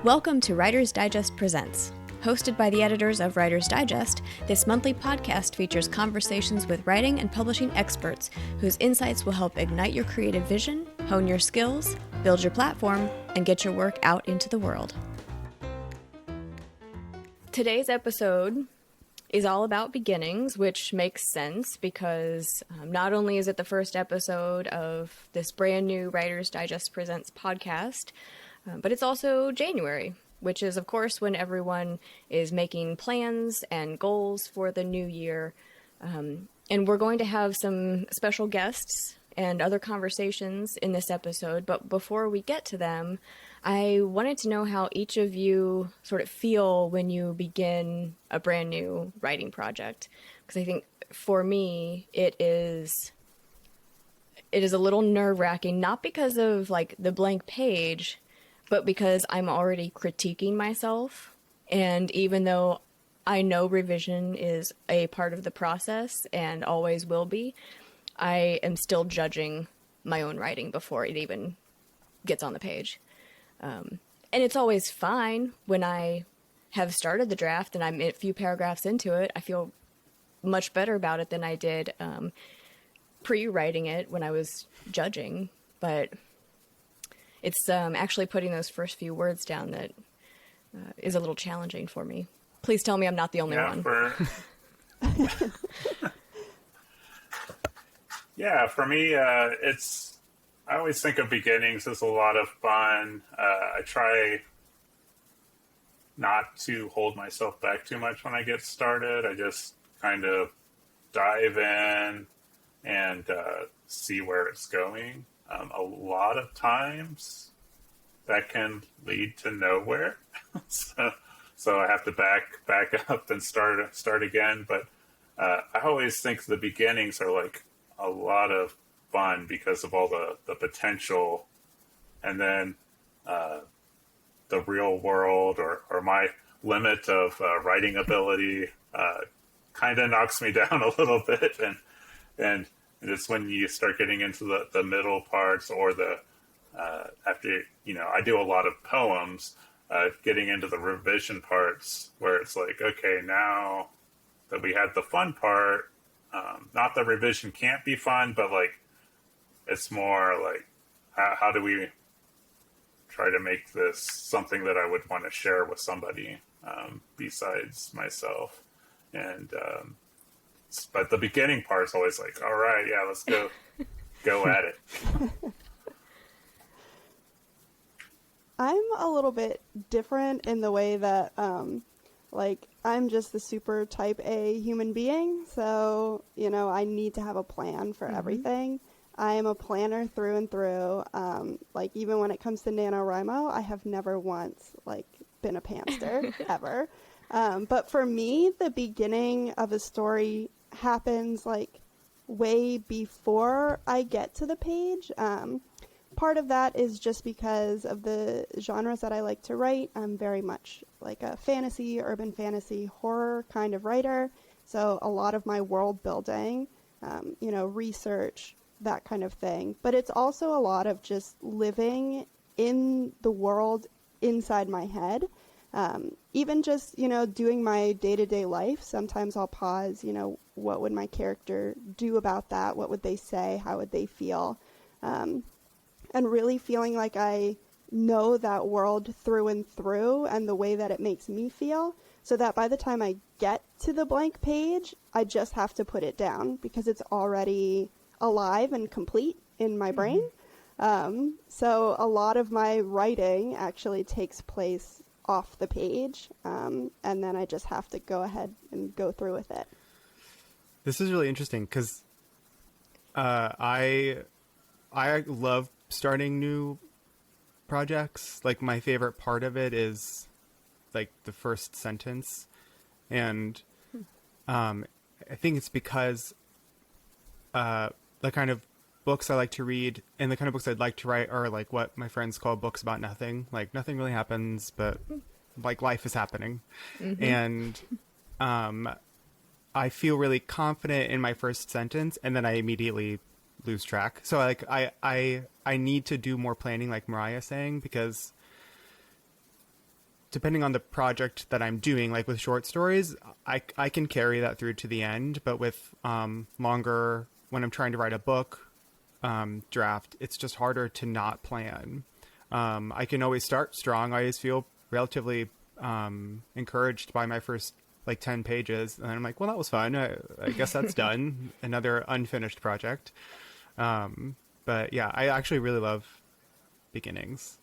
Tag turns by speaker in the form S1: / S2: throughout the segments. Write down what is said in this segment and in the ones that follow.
S1: Welcome to Writer's Digest Presents. Hosted by the editors of Writer's Digest, this monthly podcast features conversations with writing and publishing experts whose insights will help ignite your creative vision, hone your skills, build your platform, and get your work out into the world. Today's episode is all about beginnings, which makes sense because not only is it the first episode of this brand new Writer's Digest Presents podcast, but it's also January, which is, of course, when everyone is making plans and goals for the new year. And we're going to have some special guests and other conversations in this episode. But before we get to them, I wanted to know how each of you sort of feel when you begin a brand new writing project. Because I think for me, it is a little nerve-wracking, not because of like the blank page, but because I'm already critiquing myself. And even though I know revision is a part of the process and always will be, I am still judging my own writing before it even gets on the page. And it's always fine when I have started the draft and I'm a few paragraphs into it. I feel much better about it than I did pre-writing it when I was judging. But it's actually putting those first few words down that is a little challenging for me. Please tell me I'm not the only one.
S2: For me, I always think of beginnings as a lot of fun. I try not to hold myself back too much when I get started. I just kind of dive in and see where it's going. A lot of times that can lead to nowhere. so I have to back up and start again. But I always think the beginnings are like a lot of fun because of all the potential, and then the real world or my limit of writing ability kind of knocks me down a little bit, and it's when you start getting into the middle parts or the after I do a lot of poems, getting into the revision parts where it's like, okay, now that we had the fun part, not that revision can't be fun, but like it's more like how do we try to make this something that I would want to share with somebody besides myself. And but the beginning part's always like, all right, yeah, let's go at it.
S3: I'm a little bit different in the way that I'm just the super type A human being, so I need to have a plan for everything. I am a planner through and through. Even when it comes to NaNoWriMo, I have never once been a pantser ever. But for me, the beginning of a story happens way before I get to the page. Part of that is just because of the genres that I like to write. I'm very much like a fantasy, urban fantasy, horror kind of writer. So a lot of my world building, research, that kind of thing. But it's also a lot of just living in the world inside my head. Even just, doing my day-to-day life. Sometimes I'll pause, what would my character do about that? What would they say? How would they feel? And really feeling like I know that world through and through and the way that it makes me feel, so that by the time I get to the blank page, I just have to put it down because it's already alive and complete in my brain. So a lot of my writing actually takes place off the page, and then I just have to go ahead and go through with it.
S4: This is really interesting because I love starting new projects. Like, my favorite part of it is like the first sentence, and I think it's because the kind of books I like to read and the kind of books I'd like to write are like what my friends call books about nothing. Like, nothing really happens, but like life is happening. And I feel really confident in my first sentence, and then I immediately lose track. So like I need to do more planning, like Mariah's saying, because depending on the project that I'm doing, like with short stories, I can carry that through to the end. But with longer, when I'm trying to write a book draft, it's just harder to not plan. I can always start strong. I always feel relatively encouraged by my first like 10 pages. And I'm like, well, that was fun. I guess that's done. Another unfinished project. But yeah, I actually really love beginnings.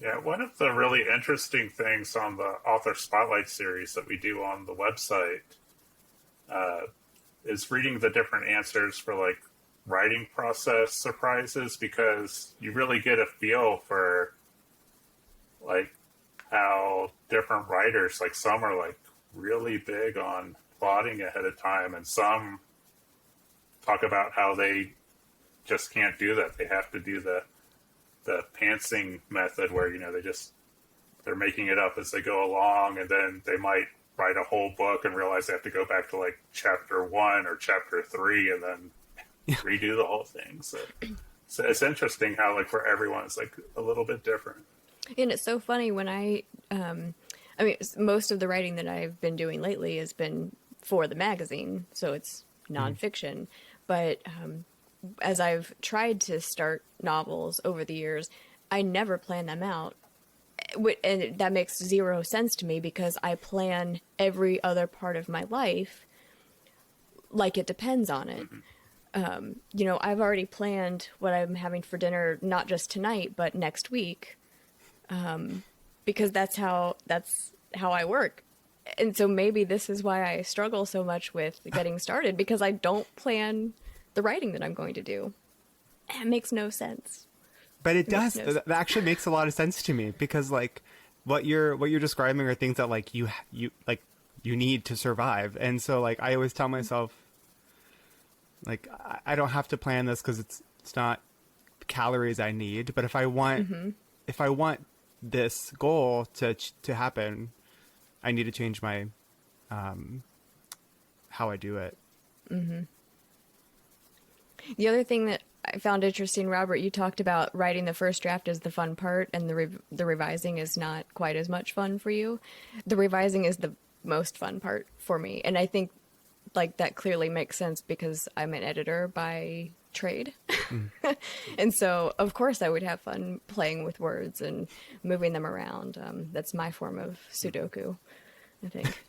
S2: Yeah, one of the really interesting things on the Author Spotlight series that we do on the website is reading the different answers for like writing process surprises, because you really get a feel for like how different writers, like some are like really big on plotting ahead of time, and some talk about how they just can't do that. They have to do the pantsing method where, they're making it up as they go along, and then they might write a whole book and realize they have to go back to like chapter 1 or chapter 3 and then redo the whole thing. So it's interesting how like for everyone it's like a little bit different.
S1: And it's so funny when I mean, most of the writing that I've been doing lately has been for the magazine, so it's nonfiction. But as I've tried to start novels over the years, I never plan them out. And that makes zero sense to me because I plan every other part of my life like it depends on it. I've already planned what I'm having for dinner, not just tonight, but next week, because that's how I work. And so maybe this is why I struggle so much with getting started, because I don't plan the writing that I'm going to do. It makes no sense.
S4: But it does. That actually makes a lot of sense to me, because like what you're describing are things that like you need to survive. And so like I always tell myself, like I don't have to plan this because it's not calories I need. But if I want this goal to happen, I need to change my how I do it.
S1: Mm-hmm. The other thing that I found interesting, Robert, you talked about writing the first draft is the fun part, and the revising is not quite as much fun for you. The revising is the most fun part for me, and I think like that clearly makes sense because I'm an editor by trade. And so of course I would have fun playing with words and moving them around. That's my form of Sudoku, I think.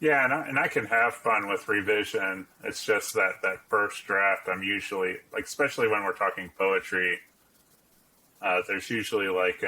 S2: Yeah, and I can have fun with revision. It's just that first draft, I'm usually, like, especially when we're talking poetry, there's usually like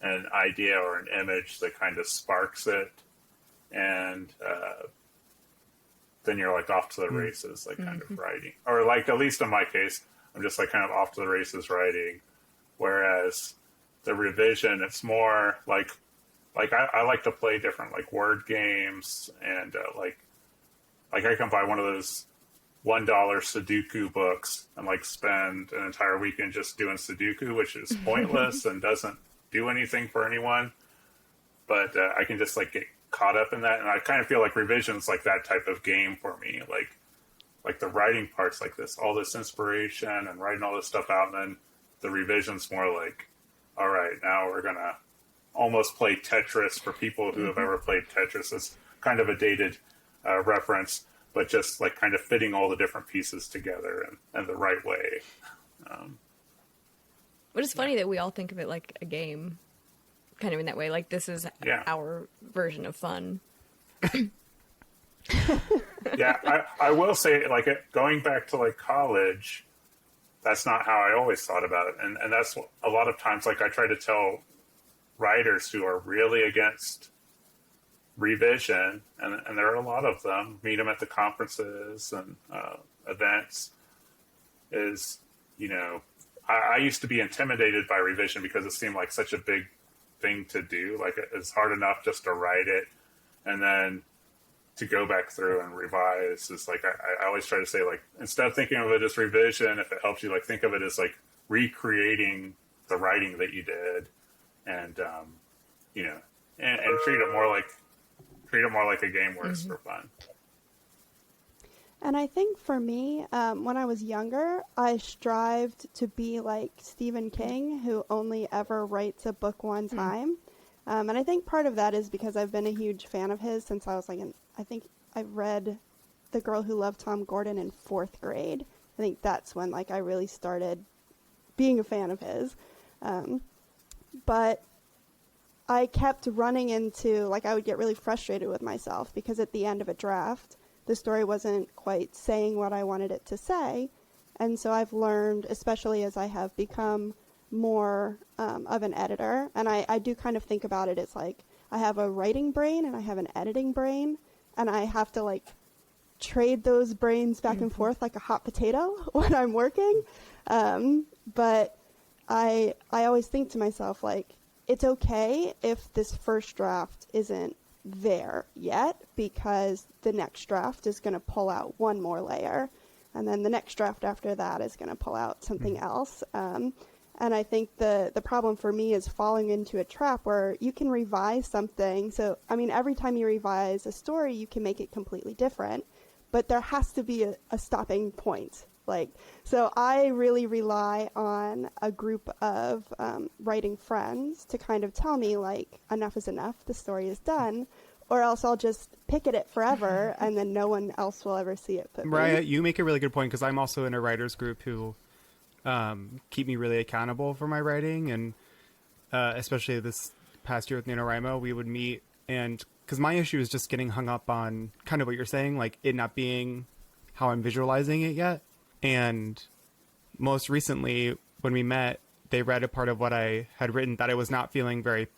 S2: an idea or an image that kind of sparks it. And then you're like off to the races, like kind of writing. Or like, at least in my case, I'm just like kind of off to the races writing. Whereas the revision, it's more like I like to play different like word games, and like I can buy one of those $1 Sudoku books and like spend an entire weekend just doing Sudoku, which is pointless and doesn't do anything for anyone. But I can just like get caught up in that, and I kind of feel like revision's like that type of game for me. Like the writing part's like this, all this inspiration and writing all this stuff out, and then the revision's more like, all right, now we're gonna almost play Tetris for people who have ever played Tetris. It's kind of a dated reference, but just like kind of fitting all the different pieces together in the right way.
S1: But it's funny that we all think of it like a game, kind of in that way. Like this is our version of fun.
S2: Yeah, I will say, like, going back to like college, that's not how I always thought about it. And that's a lot of times, like, I try to tell writers who are really against revision, and there are a lot of them, meet them at the conferences and events, is, I used to be intimidated by revision because it seemed like such a big thing to do. Like, it's hard enough just to write it, and then to go back through and revise is like, I always try to say, like, instead of thinking of it as revision, if it helps you, like, think of it as like recreating the writing that you did, and and treat it more like a game where it's for fun.
S3: And I think for me, when I was younger, I strived to be like Stephen King, who only ever writes a book one time. And I think part of that is because I've been a huge fan of his since I was like, I think I read The Girl Who Loved Tom Gordon in 4th grade. I think that's when like I really started being a fan of his. But I kept running into, like, I would get really frustrated with myself because at the end of a draft, the story wasn't quite saying what I wanted it to say. And so I've learned, especially as I have become more of an editor, and I do kind of think about it, it's like I have a writing brain and I have an editing brain, and I have to, like, trade those brains back and forth like a hot potato when I'm working. But I always think to myself, like, it's okay if this first draft isn't there yet, because the next draft is going to pull out one more layer, and then the next draft after that is going to pull out something else. And I think the problem for me is falling into a trap where you can revise something. So, I mean, every time you revise a story, you can make it completely different, but there has to be a stopping point. Like, so I really rely on a group of writing friends to kind of tell me, like, enough is enough, the story is done, or else I'll just pick at it forever and then no one else will ever see it but me.
S4: Mariah, you make a really good point, because I'm also in a writer's group who keep me really accountable for my writing, and especially this past year with NaNoWriMo, we would meet, and because my issue is just getting hung up on kind of what you're saying, like it not being how I'm visualizing it yet. And most recently, when we met, they read a part of what I had written that I was not feeling very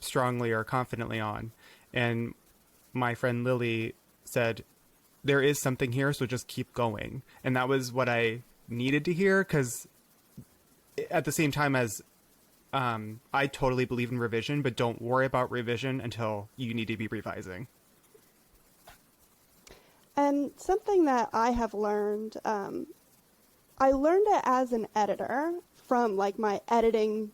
S4: strongly or confidently on. And my friend Lily said, there is something here, so just keep going. And that was what I needed to hear, because at the same time as I totally believe in revision, but don't worry about revision until you need to be revising.
S3: And something that I have learned, I learned it as an editor from like my editing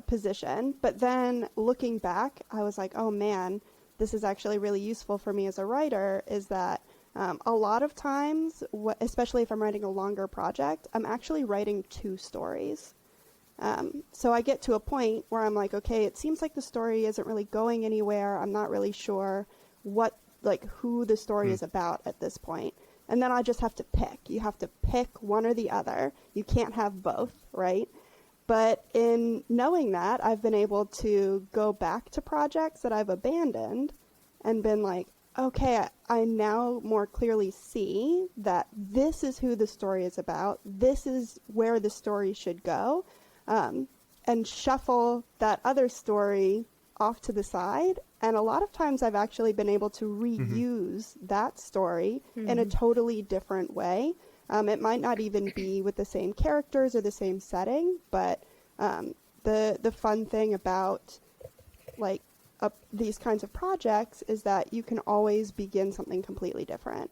S3: position, but then looking back, I was like, oh man, this is actually really useful for me as a writer, is that a lot of times, especially if I'm writing a longer project, I'm actually writing 2 stories. So I get to a point where I'm like, okay, it seems like the story isn't really going anywhere. I'm not really sure who the story is about at this point. And then I just have to pick. You have to pick one or the other. You can't have both, right? But in knowing that, I've been able to go back to projects that I've abandoned and been like, okay, I now more clearly see that this is who the story is about. This is where the story should go. And shuffle that other story off to the side. And a lot of times I've actually been able to reuse that story in a totally different way. It might not even be with the same characters or the same setting, but the fun thing about like these kinds of projects is that you can always begin something completely different.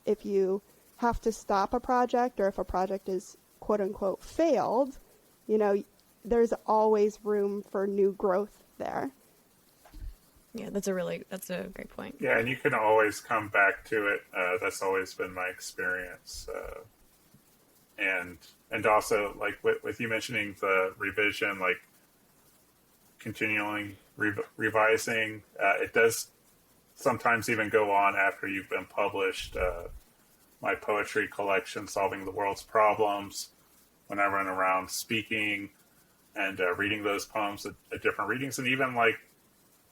S3: If you have to stop a project, or if a project is quote unquote failed, there's always room for new growth there.
S1: Yeah, that's a great point.
S2: Yeah, and you can always come back to it. That's always been my experience. And also, like with you mentioning the revision, like continually revising, it does sometimes even go on after you've been published. My poetry collection, Solving the World's Problems, when I run around speaking and reading those poems at different readings, and even like,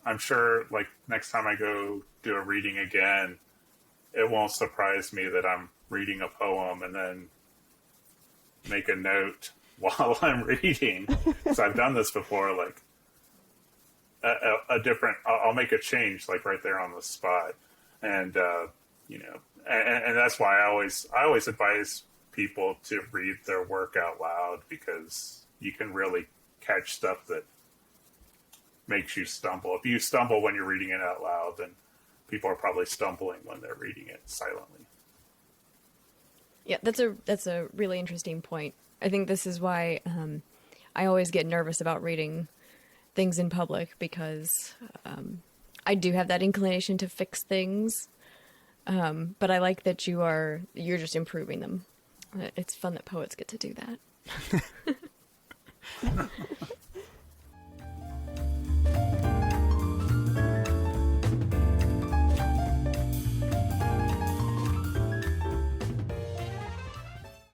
S2: I'm sure like next time I go do a reading again, it won't surprise me that I'm reading a poem and then make a note while I'm reading. So I've done this before, like I'll make a change like right there on the spot. And, and that's why I always advise people to read their work out loud, because you can really catch stuff that makes you stumble. If you stumble when you're reading it out loud, then people are probably stumbling when they're reading it silently.
S1: Yeah, that's a really interesting point. I think this is why I always get nervous about reading things in public, because I do have that inclination to fix things But I like that you're just improving them. It's fun that poets get to do that.